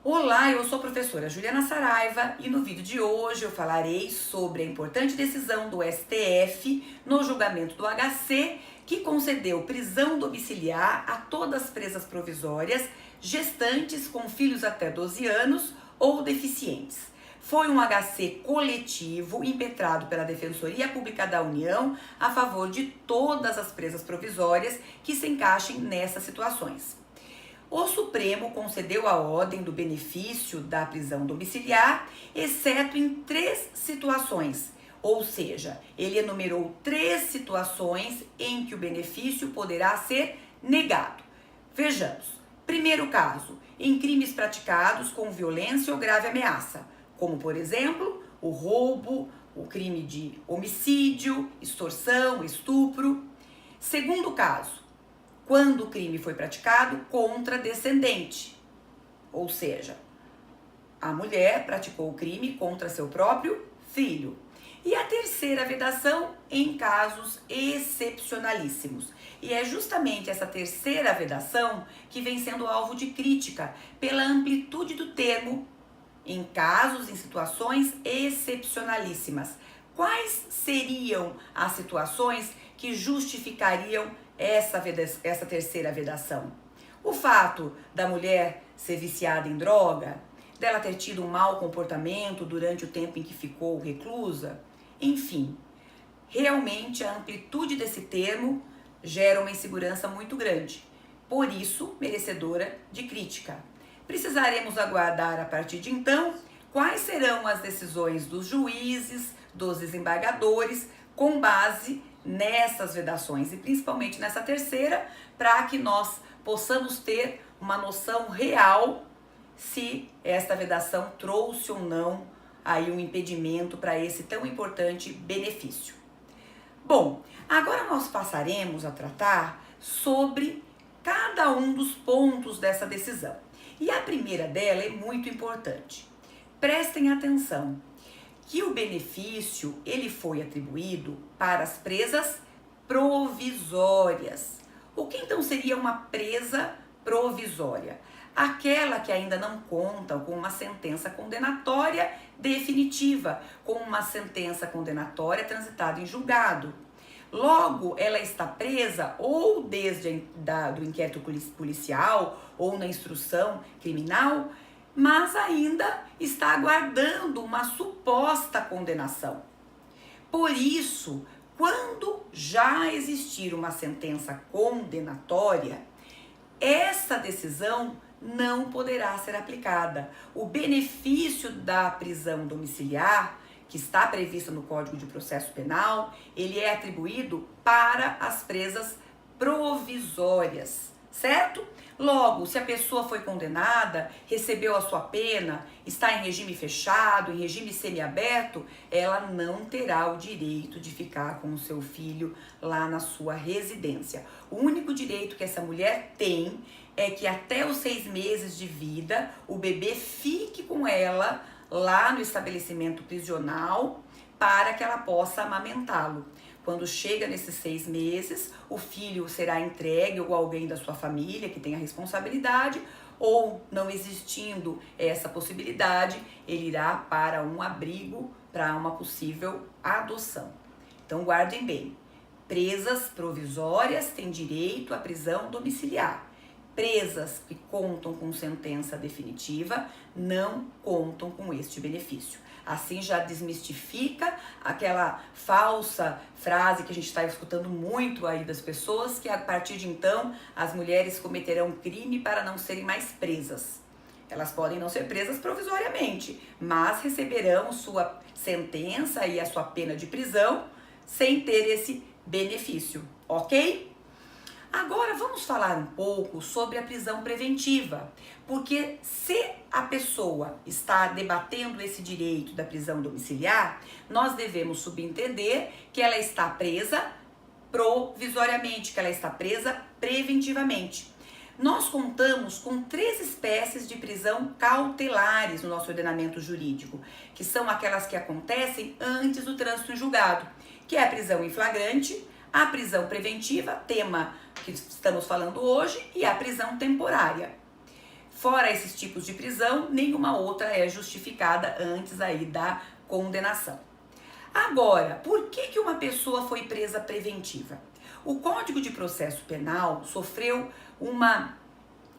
Olá, eu sou a professora Juliana Saraiva e no vídeo de hoje eu falarei sobre a importante decisão do STF no julgamento do HC que concedeu prisão domiciliar a todas as presas provisórias gestantes com filhos até 12 anos ou deficientes. Foi um HC coletivo impetrado pela Defensoria Pública da União a favor de todas as presas provisórias que se encaixem nessas situações. O Supremo concedeu a ordem do benefício da prisão domiciliar, exceto em 3 situações, ou seja, ele enumerou 3 situações em que o benefício poderá ser negado. Vejamos. Primeiro caso, em crimes praticados com violência ou grave ameaça, como por exemplo, o roubo, o crime de homicídio, extorsão, estupro. Segundo caso, quando o crime foi praticado contra descendente, ou seja, a mulher praticou o crime contra seu próprio filho. E a terceira vedação em casos excepcionalíssimos. E é justamente essa terceira vedação que vem sendo alvo de crítica pela amplitude do termo em casos, em situações excepcionalíssimas. Quais seriam as situações que justificariam essa terceira vedação? O fato da mulher ser viciada em droga, dela ter tido um mau comportamento durante o tempo em que ficou reclusa, enfim, realmente a amplitude desse termo gera uma insegurança muito grande, por isso merecedora de crítica. Precisaremos aguardar a partir de então quais serão as decisões dos juízes, dos desembargadores, com base nessas vedações e principalmente nessa terceira, para que nós possamos ter uma noção real se esta vedação trouxe ou não aí um impedimento para esse tão importante benefício. Bom, agora nós passaremos a tratar sobre cada um dos pontos dessa decisão. E a primeira dela é muito importante. Prestem atenção que o benefício ele foi atribuído para as presas provisórias. O que então seria uma presa provisória? Aquela que ainda não conta com uma sentença condenatória definitiva, com uma sentença condenatória transitada em julgado. Logo, ela está presa ou desde do inquérito policial ou na instrução criminal, mas ainda está aguardando uma suposta condenação. Por isso, quando já existir uma sentença condenatória, essa decisão não poderá ser aplicada. O benefício da prisão domiciliar, que está prevista no Código de Processo Penal, ele é atribuído para as presas provisórias, certo? Logo, se a pessoa foi condenada, recebeu a sua pena, está em regime fechado, em regime semiaberto, ela não terá o direito de ficar com o seu filho lá na sua residência. O único direito que essa mulher tem é que até os 6 meses de vida, o bebê fique com ela lá no estabelecimento prisional para que ela possa amamentá-lo. Quando chega nesses 6 meses, o filho será entregue ou alguém da sua família que tenha responsabilidade, ou não existindo essa possibilidade, ele irá para um abrigo, para uma possível adoção. Então guardem bem, presas provisórias têm direito à prisão domiciliar. Presas que contam com sentença definitiva não contam com este benefício. Assim já desmistifica aquela falsa frase que a gente está escutando muito aí das pessoas, que a partir de então as mulheres cometerão crime para não serem mais presas. Elas podem não ser presas provisoriamente, mas receberão sua sentença e a sua pena de prisão sem ter esse benefício, ok? Agora vamos falar um pouco sobre a prisão preventiva, porque se a pessoa está debatendo esse direito da prisão domiciliar, nós devemos subentender que ela está presa provisoriamente, que ela está presa preventivamente. Nós contamos com 3 espécies de prisão cautelares no nosso ordenamento jurídico, que são aquelas que acontecem antes do trânsito em julgado, que é a prisão em flagrante, a prisão preventiva, tema que estamos falando hoje, e a prisão temporária. Fora esses tipos de prisão, nenhuma outra é justificada antes aí da condenação. Agora, por que uma pessoa foi presa preventiva? O Código de Processo Penal sofreu uma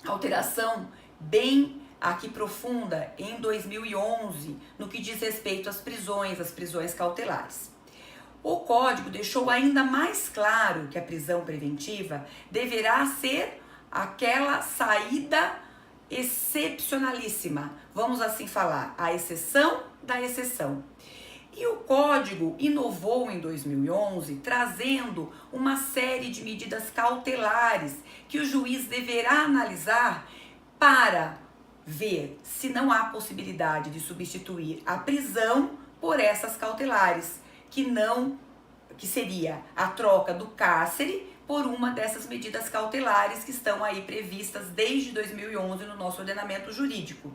alteração bem aqui profunda em 2011 no que diz respeito às prisões cautelares. O Código deixou ainda mais claro que a prisão preventiva deverá ser aquela saída excepcionalíssima, vamos assim falar, a exceção da exceção. E o Código inovou em 2011, trazendo uma série de medidas cautelares que o juiz deverá analisar para ver se não há possibilidade de substituir a prisão por essas cautelares, que seria a troca do cárcere por uma dessas medidas cautelares que estão aí previstas desde 2011 no nosso ordenamento jurídico.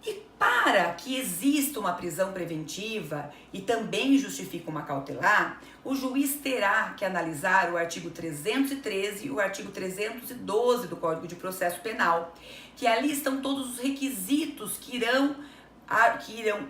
E para que exista uma prisão preventiva e também justifique uma cautelar, o juiz terá que analisar o artigo 313 e o artigo 312 do Código de Processo Penal, que ali estão todos os requisitos que irão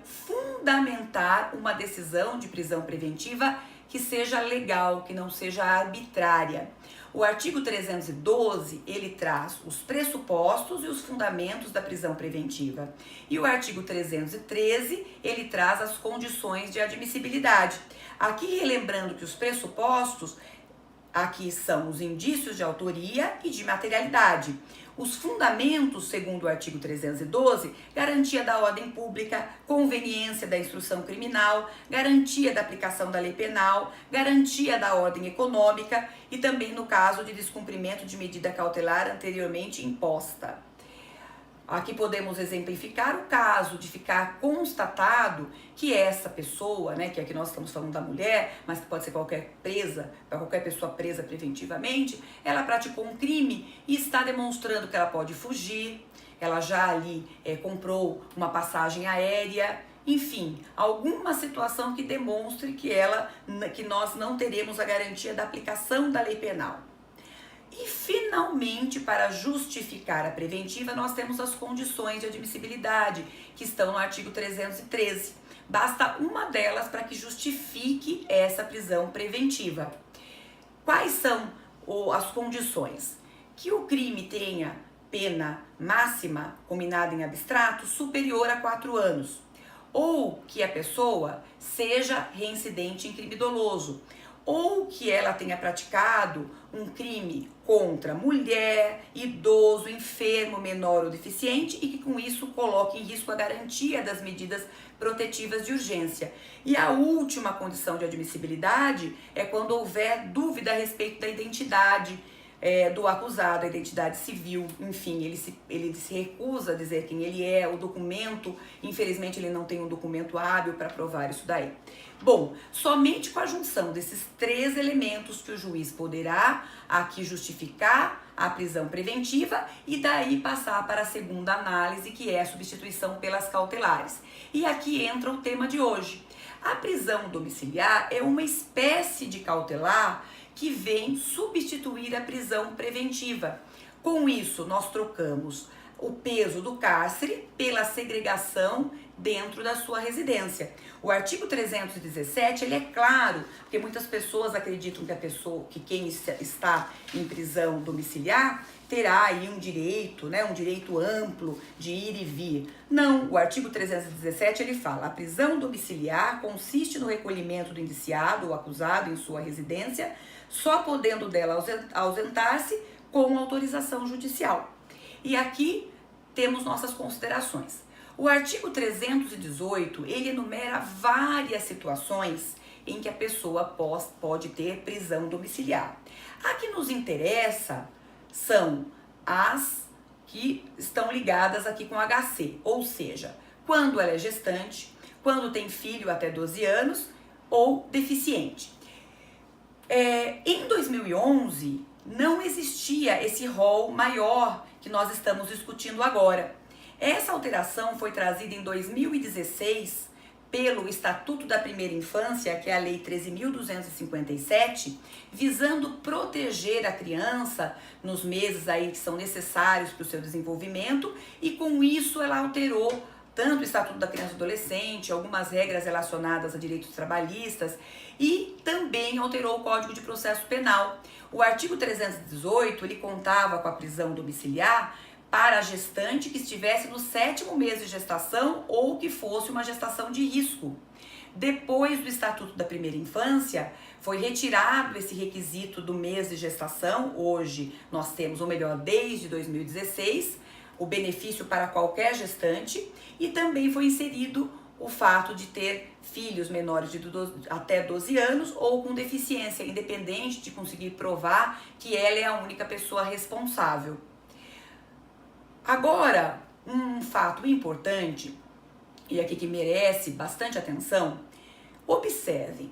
fundamentar uma decisão de prisão preventiva que seja legal, que não seja arbitrária. O artigo 312, ele traz os pressupostos e os fundamentos da prisão preventiva. E o artigo 313, ele traz as condições de admissibilidade. Aqui, relembrando que os pressupostos, aqui são os indícios de autoria e de materialidade. Os fundamentos, segundo o artigo 312, garantia da ordem pública, conveniência da instrução criminal, garantia da aplicação da lei penal, garantia da ordem econômica e também no caso de descumprimento de medida cautelar anteriormente imposta. Aqui podemos exemplificar o caso de ficar constatado que essa pessoa, que aqui nós estamos falando da mulher, mas que pode ser qualquer pessoa presa preventivamente, ela praticou um crime e está demonstrando que ela pode fugir, ela já ali comprou uma passagem aérea, enfim, alguma situação que demonstre que nós não teremos a garantia da aplicação da lei penal. E, finalmente, para justificar a preventiva, nós temos as condições de admissibilidade, que estão no artigo 313. Basta uma delas para que justifique essa prisão preventiva. Quais são as condições? Que o crime tenha pena máxima, combinada em abstrato, superior a 4 anos. Ou que a pessoa seja reincidente em crime doloso. Ou que ela tenha praticado um crime contra mulher, idoso, enfermo, menor ou deficiente e que com isso coloque em risco a garantia das medidas protetivas de urgência. E a última condição de admissibilidade é quando houver dúvida a respeito da identidade do acusado, a identidade civil, enfim, ele se recusa a dizer quem ele é, o documento, infelizmente ele não tem um documento hábil para provar isso daí. Bom, somente com a junção desses 3 elementos que o juiz poderá aqui justificar a prisão preventiva e daí passar para a segunda análise, que é a substituição pelas cautelares. E aqui entra o tema de hoje. A prisão domiciliar é uma espécie de cautelar que vem substituir a prisão preventiva. Com isso, nós trocamos o peso do cárcere pela segregação dentro da sua residência. O artigo 317, ele é claro, porque muitas pessoas acreditam que quem está em prisão domiciliar terá aí um direito amplo de ir e vir. Não, o artigo 317, ele fala: a prisão domiciliar consiste no recolhimento do indiciado ou acusado em sua residência, só podendo dela ausentar-se com autorização judicial. E aqui temos nossas considerações. O artigo 318, ele enumera várias situações em que a pessoa pode ter prisão domiciliar. A que nos interessa são as que estão ligadas aqui com HC, ou seja, quando ela é gestante, quando tem filho até 12 anos ou deficiente. Em 2011, não existia esse rol maior que nós estamos discutindo agora. Essa alteração foi trazida em 2016 pelo Estatuto da Primeira Infância, que é a Lei 13.257, visando proteger a criança nos meses aí que são necessários para o seu desenvolvimento, e com isso ela alterou tanto o Estatuto da Criança e Adolescente, algumas regras relacionadas a direitos trabalhistas, e também alterou o Código de Processo Penal. O artigo 318, ele contava com a prisão domiciliar para a gestante que estivesse no 7º mês de gestação ou que fosse uma gestação de risco. Depois do Estatuto da Primeira Infância, foi retirado esse requisito do mês de gestação. Hoje nós temos, ou melhor, desde 2016, o benefício para qualquer gestante, e também foi inserido o fato de ter filhos menores de até 12 anos ou com deficiência, independente de conseguir provar que ela é a única pessoa responsável. Agora, um fato importante, e aqui que merece bastante atenção, observem.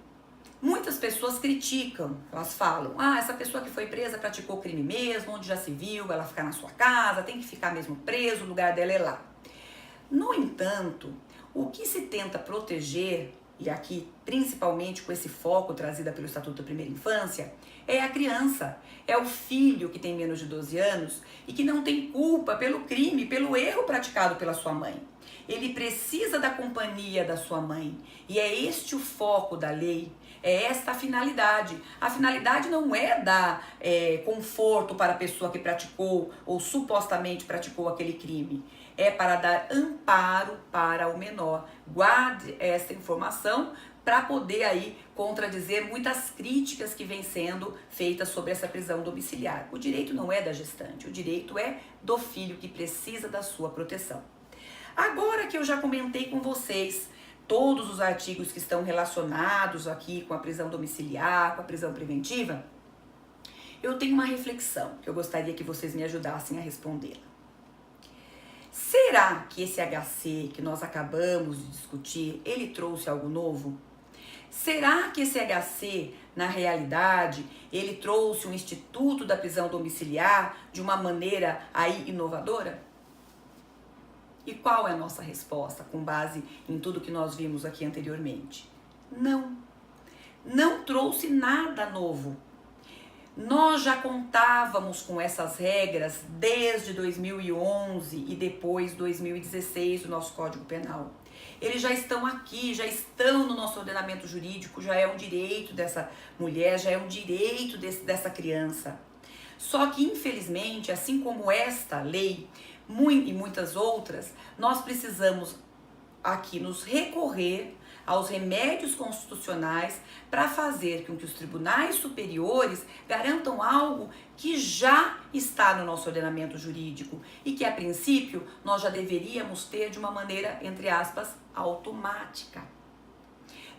Muitas pessoas criticam, elas falam, essa pessoa que foi presa praticou crime mesmo, onde já se viu, ela ficar na sua casa, tem que ficar mesmo preso, o lugar dela é lá. No entanto, o que se tenta proteger, e aqui principalmente com esse foco trazido pelo Estatuto da Primeira Infância, é a criança, é o filho que tem menos de 12 anos e que não tem culpa pelo crime, pelo erro praticado pela sua mãe. Ele precisa da companhia da sua mãe, e é este o foco da lei, é esta a finalidade. A finalidade não é dar conforto para a pessoa que praticou ou supostamente praticou aquele crime, é para dar amparo para o menor. Guarde essa informação para poder aí contradizer muitas críticas que vêm sendo feitas sobre essa prisão domiciliar. O direito não é da gestante, o direito é do filho que precisa da sua proteção. Agora que eu já comentei com vocês todos os artigos que estão relacionados aqui com a prisão domiciliar, com a prisão preventiva, eu tenho uma reflexão que eu gostaria que vocês me ajudassem a responder. Será que esse HC que nós acabamos de discutir, ele trouxe algo novo? Será que esse HC, na realidade, ele trouxe um instituto da prisão domiciliar de uma maneira aí inovadora? E qual é a nossa resposta com base em tudo que nós vimos aqui anteriormente? Não. Não trouxe nada novo. Nós já contávamos com essas regras desde 2011 e depois 2016 do nosso Código Penal. Eles já estão aqui, já estão no nosso ordenamento jurídico, já é um direito dessa mulher, já é um direito dessa criança. Só que, infelizmente, assim como esta lei e muitas outras, nós precisamos aqui nos recorrer aos remédios constitucionais para fazer com que os tribunais superiores garantam algo que já está no nosso ordenamento jurídico e que, a princípio, nós já deveríamos ter de uma maneira, entre aspas, automática.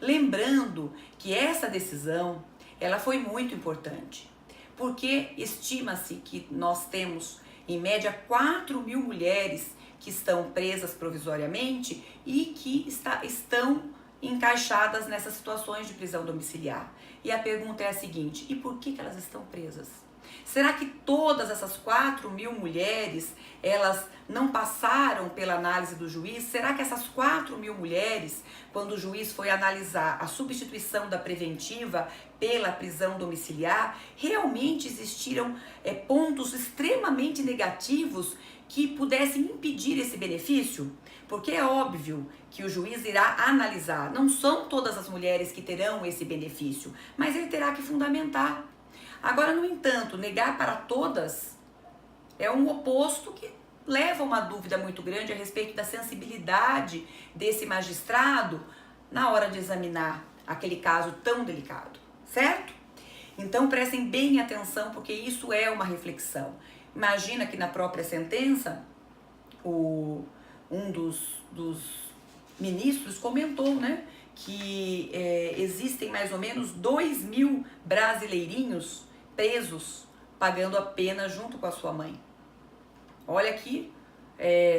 Lembrando que essa decisão, ela foi muito importante, porque estima-se que nós temos, em média, 4.000 mulheres que estão presas provisoriamente e que estão encaixadas nessas situações de prisão domiciliar. E a pergunta é a seguinte: e por que elas estão presas? Será que todas essas 4.000 mulheres, elas não passaram pela análise do juiz? Será que essas 4.000 mulheres, quando o juiz foi analisar a substituição da preventiva pela prisão domiciliar, realmente existiram pontos extremamente negativos que pudessem impedir esse benefício? Porque é óbvio que o juiz irá analisar, não são todas as mulheres que terão esse benefício, mas ele terá que fundamentar. Agora, no entanto, negar para todas é um oposto que leva uma dúvida muito grande a respeito da sensibilidade desse magistrado na hora de examinar aquele caso tão delicado, certo? Então, prestem bem atenção, porque isso é uma reflexão. Imagina que na própria sentença, um dos ministros comentou, né, que existem mais ou menos 2.000 brasileirinhos presos pagando a pena junto com a sua mãe. Olha que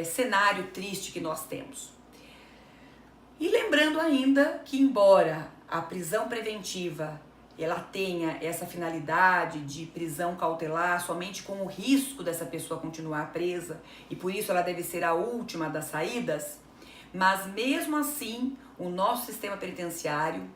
cenário triste que nós temos. E lembrando ainda que, embora a prisão preventiva ela tenha essa finalidade de prisão cautelar somente com o risco dessa pessoa continuar presa, e por isso ela deve ser a última das saídas, Mas mesmo assim, o nosso sistema penitenciário,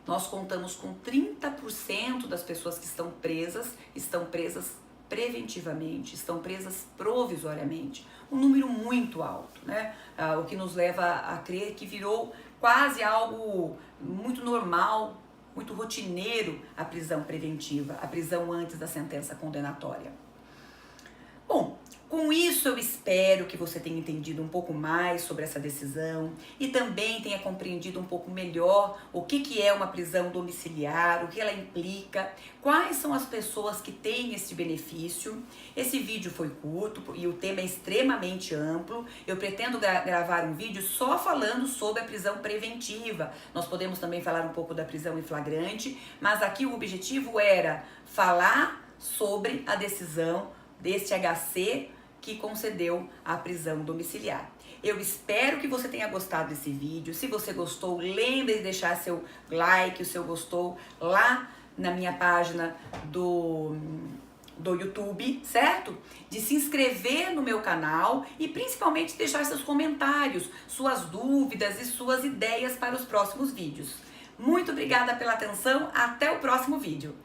nós contamos com 30% das pessoas que estão presas preventivamente, estão presas provisoriamente. Um número muito alto, né? O que nos leva a crer que virou quase algo muito normal, muito rotineiro a prisão preventiva, a prisão antes da sentença condenatória. Bom, com isso eu espero que você tenha entendido um pouco mais sobre essa decisão e também tenha compreendido um pouco melhor o que é uma prisão domiciliar, o que ela implica, quais são as pessoas que têm esse benefício. Esse vídeo foi curto e o tema é extremamente amplo. Eu pretendo gravar um vídeo só falando sobre a prisão preventiva. Nós podemos também falar um pouco da prisão em flagrante, mas aqui o objetivo era falar sobre a decisão deste HC que concedeu a prisão domiciliar. Eu espero que você tenha gostado desse vídeo. Se você gostou, lembre de deixar seu like, o seu gostou lá na minha página do YouTube, certo? De se inscrever no meu canal e principalmente deixar seus comentários, suas dúvidas e suas ideias para os próximos vídeos. Muito obrigada pela atenção, até o próximo vídeo.